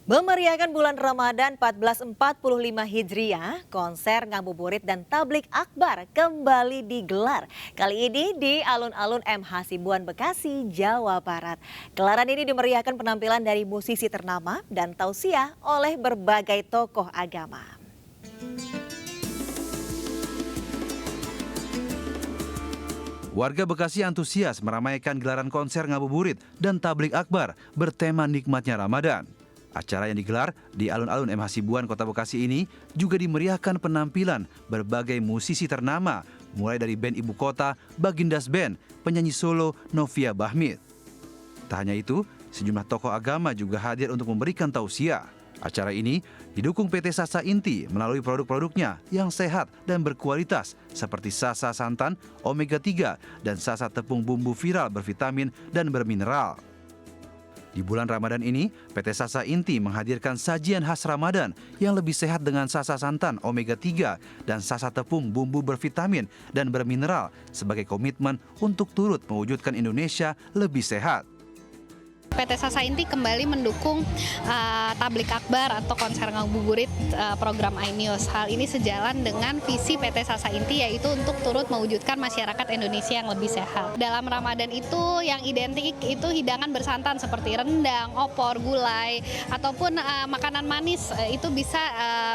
Memeriahkan bulan Ramadan 1445 Hijriah, konser ngabuburit dan tablik akbar kembali digelar. Kali ini di alun-alun M. Hasibuan, Bekasi, Jawa Barat. Gelaran ini dimeriahkan penampilan dari musisi ternama dan tausiah oleh berbagai tokoh agama. Warga Bekasi antusias meramaikan gelaran konser ngabuburit dan tablik akbar bertema nikmatnya Ramadan. Acara yang digelar di alun-alun M. Hasibuan, Kota Bekasi ini juga dimeriahkan penampilan berbagai musisi ternama, mulai dari band ibu kota, Bagindas Band, penyanyi solo Novia Bahmid. Tak hanya itu, sejumlah tokoh agama juga hadir untuk memberikan tausiah. Acara ini didukung PT Sasa Inti melalui produk-produknya yang sehat dan berkualitas seperti Sasa Santan, Omega 3, dan Sasa Tepung Bumbu Viral bervitamin dan bermineral. Di bulan Ramadan ini, PT Sasa Inti menghadirkan sajian khas Ramadan yang lebih sehat dengan Sasa Santan Omega 3 dan Sasa Tepung Bumbu bervitamin dan bermineral sebagai komitmen untuk turut mewujudkan Indonesia lebih sehat. PT Sasa Inti kembali mendukung tablik akbar atau konser ngabuburit program iNews. Hal ini sejalan dengan visi PT Sasa Inti, yaitu untuk turut mewujudkan masyarakat Indonesia yang lebih sehat. Dalam Ramadan itu yang identik itu hidangan bersantan seperti rendang, opor, gulai, ataupun makanan manis itu bisa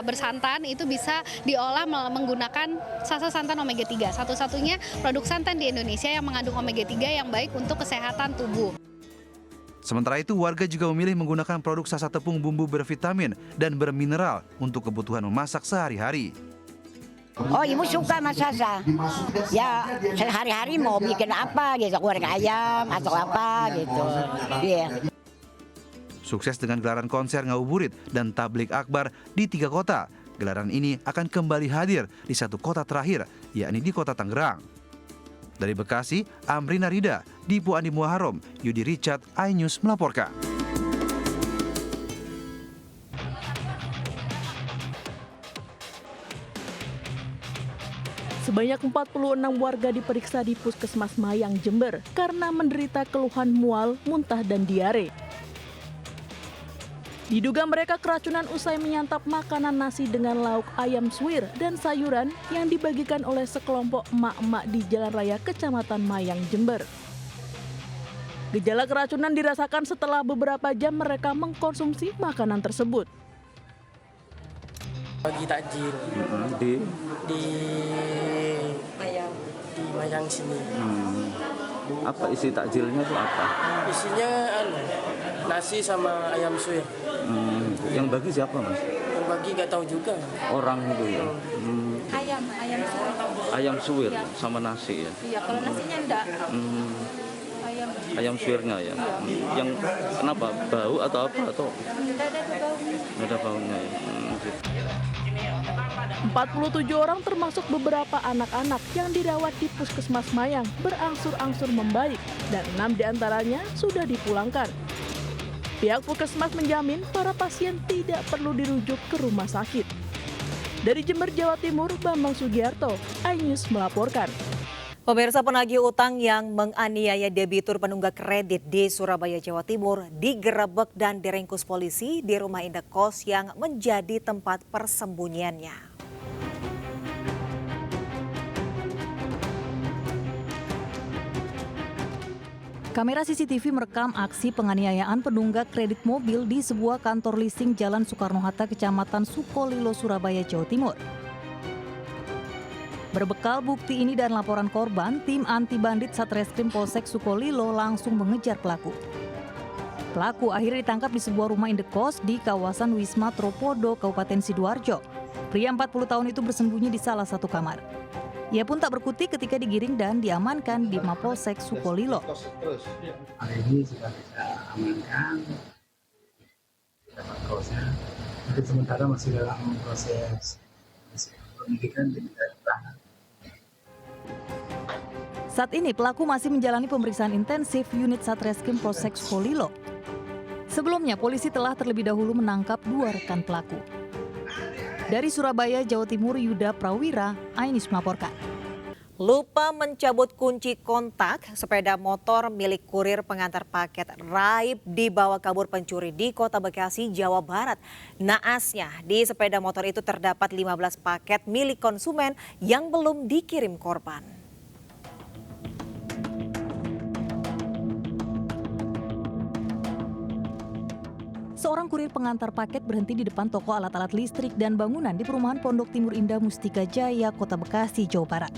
bersantan, itu bisa diolah menggunakan Sasa Santan Omega 3. Satu-satunya produk santan di Indonesia yang mengandung Omega 3 yang baik untuk kesehatan tubuh. Sementara itu, warga juga memilih menggunakan produk Sasa Tepung Bumbu bervitamin dan bermineral untuk kebutuhan memasak sehari-hari. Oh, ibu suka sama Sasa. Ya, sehari-hari mau bikin apa gitu, goreng ayam atau apa gitu. Iya. Sukses dengan gelaran konser ngabuburit dan tablik akbar di 3 kota. Gelaran ini akan kembali hadir di 1 kota terakhir, yakni di Kota Tangerang. Dari Bekasi, Amrina Rida, Dipo Andi Muharom, Yudi Richard, iNews melaporkan. Sebanyak 46 warga diperiksa di Puskesmas Mayang, Jember karena menderita keluhan mual, muntah, dan diare. Diduga mereka keracunan usai menyantap makanan nasi dengan lauk ayam suwir dan sayuran yang dibagikan oleh sekelompok emak-emak di Jalan Raya Kecamatan Mayang, Jember. Gejala keracunan dirasakan setelah beberapa jam mereka mengkonsumsi makanan tersebut. Bagi takjil di Mayang sini. Apa isi takjilnya itu apa? Isinya nasi sama ayam suwir. Yang bagi siapa, Mas? Yang bagi nggak tahu juga. Orang itu ya. Ayam suwir. Ayam suwir sama nasi ya. Iya, kalau nasinya enggak. Ayam suwirnya ya. Yang kenapa? Bau atau apa atau? Enggak ada baunya. Nggak ada baunya ya. 47 orang termasuk beberapa anak-anak yang dirawat di Puskesmas Mayang berangsur-angsur membaik dan 6 diantaranya sudah dipulangkan. Pihak Puskesmas menjamin para pasien tidak perlu dirujuk ke rumah sakit. Dari Jember, Jawa Timur, Bambang Sugiarto, iNews melaporkan. Pemirsa, penagih utang yang menganiaya debitur penunggak kredit di Surabaya, Jawa Timur digerebek dan diringkus polisi di rumah indekos yang menjadi tempat persembunyiannya. Kamera CCTV merekam aksi penganiayaan penunggak kredit mobil di sebuah kantor leasing Jalan Soekarno-Hatta, Kecamatan Sukolilo, Surabaya, Jawa Timur. Berbekal bukti ini dan laporan korban, tim anti bandit Satreskrim Polsek Sukolilo langsung mengejar pelaku. Pelaku akhirnya ditangkap di sebuah rumah indekos di kawasan Wisma Tropodo, Kabupaten Sidoarjo. Pria 40 tahun itu bersembunyi di salah satu kamar. Ia pun tak berkutik ketika digiring dan diamankan di Mapolsek Sukolilo. Hari ini sudah kita amankan, dapat kosnya. Untuk sementara masih dalam proses penyidikan dan keterangan. Saat ini pelaku masih menjalani pemeriksaan intensif unit Satreskrim Polsek Sukolilo. Sebelumnya polisi telah terlebih dahulu menangkap 2 rekan pelaku. Dari Surabaya, Jawa Timur, Yuda Prawira, iNews melaporkan. Lupa mencabut kunci kontak, sepeda motor milik kurir pengantar paket raib dibawa kabur pencuri di Kota Bekasi, Jawa Barat. Naasnya, di sepeda motor itu terdapat 15 paket milik konsumen yang belum dikirim korban. Seorang kurir pengantar paket berhenti di depan toko alat-alat listrik dan bangunan di perumahan Pondok Timur Indah Mustika Jaya, Kota Bekasi, Jawa Barat.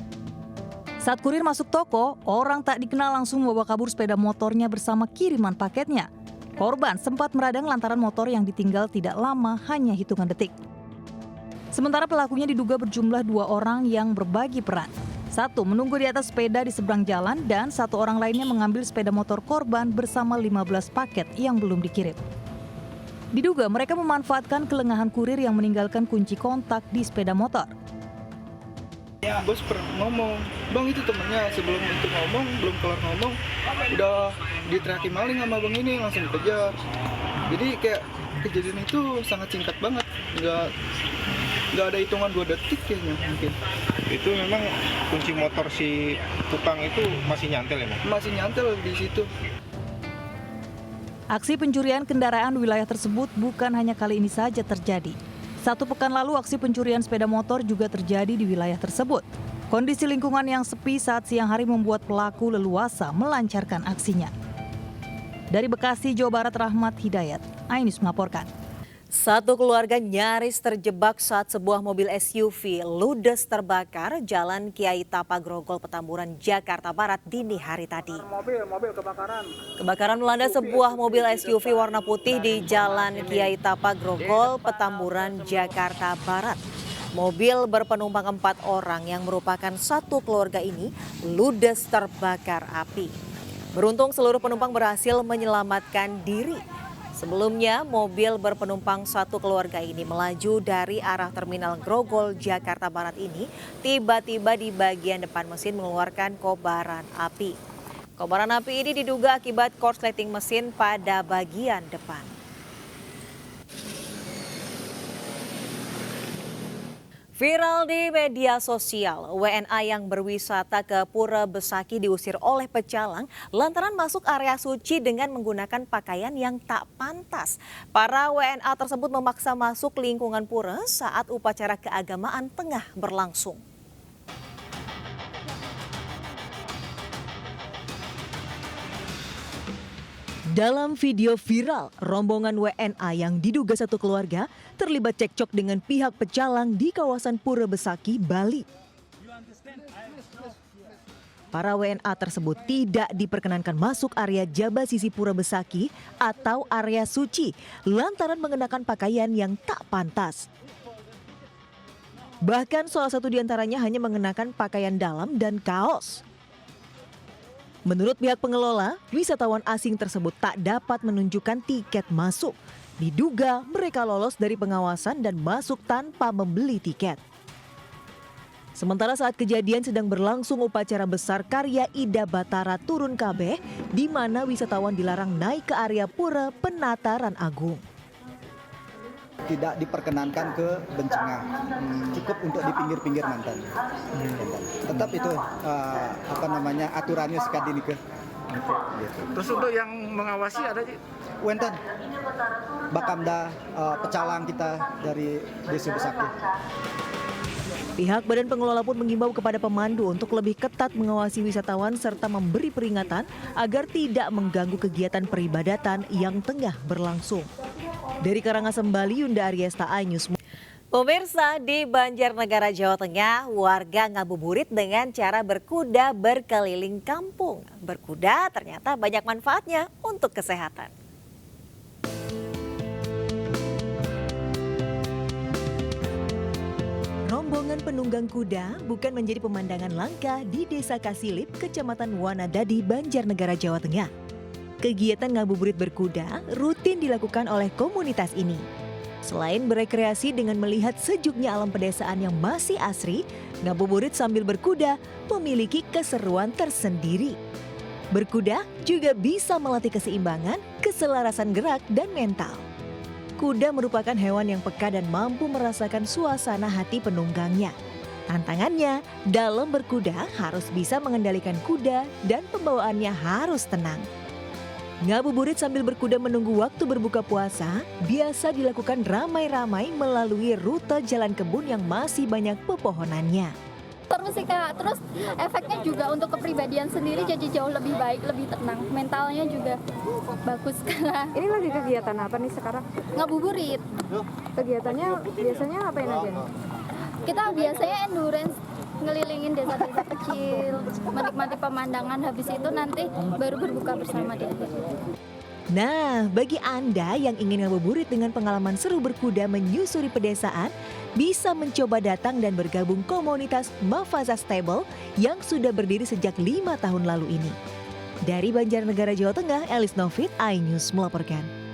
Saat kurir masuk toko, orang tak dikenal langsung membawa kabur sepeda motornya bersama kiriman paketnya. Korban sempat meradang lantaran motor yang ditinggal tidak lama, hanya hitungan detik. Sementara pelakunya diduga berjumlah 2 orang yang berbagi peran. Satu menunggu di atas sepeda di seberang jalan dan satu orang lainnya mengambil sepeda motor korban bersama 15 paket yang belum dikirim. Diduga mereka memanfaatkan kelengahan kurir yang meninggalkan kunci kontak di sepeda motor. Ya, bos ngomong, bang itu temennya, sebelum itu ngomong, belum kelar ngomong, udah diteriaki maling sama bang ini, langsung dikejar. Jadi kayak kejadian itu sangat singkat banget, nggak ada hitungan 2 detik kayaknya mungkin. Itu memang kunci motor si tukang itu masih nyantel ya, Bang? Masih nyantel di situ. Aksi pencurian kendaraan di wilayah tersebut bukan hanya kali ini saja terjadi. 1 pekan lalu aksi pencurian sepeda motor juga terjadi di wilayah tersebut. Kondisi lingkungan yang sepi saat siang hari membuat pelaku leluasa melancarkan aksinya. Dari Bekasi, Jawa Barat, Rahmat Hidayat, iNews melaporkan. Satu keluarga nyaris terjebak saat sebuah mobil SUV ludes terbakar Jalan Kiai Tapa Grogol, Petamburan, Jakarta Barat dini hari tadi. Mobil kebakaran. Kebakaran melanda sebuah mobil SUV warna putih di Jalan Kiai Tapa Grogol, Petamburan, Jakarta Barat. Mobil berpenumpang 4 orang yang merupakan satu keluarga ini ludes terbakar api. Beruntung seluruh penumpang berhasil menyelamatkan diri. Sebelumnya, mobil berpenumpang satu keluarga ini melaju dari arah Terminal Grogol, Jakarta Barat ini tiba-tiba di bagian depan mesin mengeluarkan kobaran api. Kobaran api ini diduga akibat korsleting mesin pada bagian depan. Viral di media sosial, WNA yang berwisata ke Pura Besaki diusir oleh pecalang lantaran masuk area suci dengan menggunakan pakaian yang tak pantas. Para WNA tersebut memaksa masuk lingkungan pura saat upacara keagamaan tengah berlangsung. Dalam video viral, rombongan WNA yang diduga satu keluarga terlibat cekcok dengan pihak pecalang di kawasan Pura Besaki, Bali. Para WNA tersebut tidak diperkenankan masuk area Jaba Sisi Pura Besaki atau area suci lantaran mengenakan pakaian yang tak pantas. Bahkan salah satu di antaranya hanya mengenakan pakaian dalam dan kaos. Menurut pihak pengelola, wisatawan asing tersebut tak dapat menunjukkan tiket masuk. Diduga mereka lolos dari pengawasan dan masuk tanpa membeli tiket. Sementara saat kejadian sedang berlangsung upacara besar karya Ida Batara Turun Kabeh, di mana wisatawan dilarang naik ke area Pura Penataran Agung. Tidak diperkenankan ke Bencengah, cukup untuk di pinggir-pinggir mantan. Tetap itu aturannya sekadini ke. Gitu. Terus untuk yang mengawasi ada sih? Wenten, Bakamda, pecalang kita dari Desa Besaki. Pihak badan pengelola pun mengimbau kepada pemandu untuk lebih ketat mengawasi wisatawan serta memberi peringatan agar tidak mengganggu kegiatan peribadatan yang tengah berlangsung. Dari Karangasem, Bali, Yunda Aryesta, iNews. Pemirsa, di Banjarnegara, Jawa Tengah, warga ngabuburit dengan cara berkuda berkeliling kampung. Berkuda ternyata banyak manfaatnya untuk kesehatan. Rombongan penunggang kuda bukan menjadi pemandangan langka di Desa Kasilip, Kecamatan Wanadadi, Banjarnegara, Jawa Tengah. Kegiatan ngabuburit berkuda rutin dilakukan oleh komunitas ini. Selain berekreasi dengan melihat sejuknya alam pedesaan yang masih asri, ngabuburit sambil berkuda memiliki keseruan tersendiri. Berkuda juga bisa melatih keseimbangan, keselarasan gerak, dan mental. Kuda merupakan hewan yang peka dan mampu merasakan suasana hati penunggangnya. Tantangannya, dalam berkuda harus bisa mengendalikan kuda dan pembawaannya harus tenang. Ngabuburit sambil berkuda menunggu waktu berbuka puasa biasa dilakukan ramai-ramai melalui rute jalan kebun yang masih banyak pepohonannya. Terus sih Kak, terus efeknya juga untuk kepribadian sendiri jadi jauh lebih baik, lebih tenang. Mentalnya juga bagus Kak. Ini lagi kegiatan apa nih sekarang? Ngabuburit. Kegiatannya biasanya apain aja nih? Kita biasanya endurance, ngelilingin desa-desa kecil, menikmati pemandangan, habis itu nanti baru berbuka bersama di akhir. Nah, bagi Anda yang ingin ngabuburit dengan pengalaman seru berkuda menyusuri pedesaan, bisa mencoba datang dan bergabung komunitas Mafaza Stable yang sudah berdiri sejak 5 tahun lalu ini. Dari Banjarnegara, Jawa Tengah, Elis Novit, iNews melaporkan.